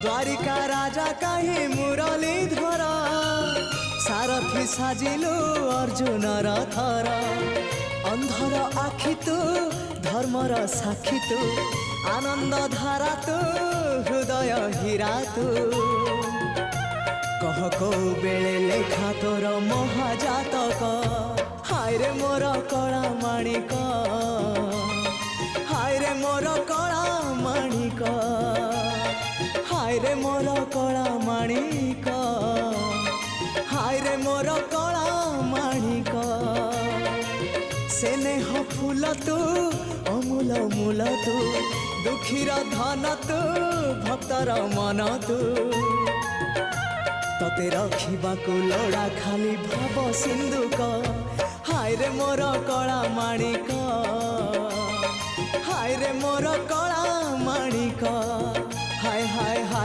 द्वारिका राजा कहीं मुरलीधर सारथी साजिलु अर्जुन रथर अंधर आखि तू धर्मर साक्षी तू आनंद धारा तू हृदय हीरा तू कह को बेले लेखा तोर महाजातक हाय रे मोर कला माणिक हाय रे मोर कला माणिक हाय रे मोर कला माणिक हाय रे मोर कला माणिक स्नेह फूल तू अमूल मूल तू दुखीर धन तू भक्तर मन तू तते रखिबाकू लोड़ा खाली भाव सिंधुक हाय रे मोर कला माणिक हाय रे मोर कला माणिक हाय हाय हाय।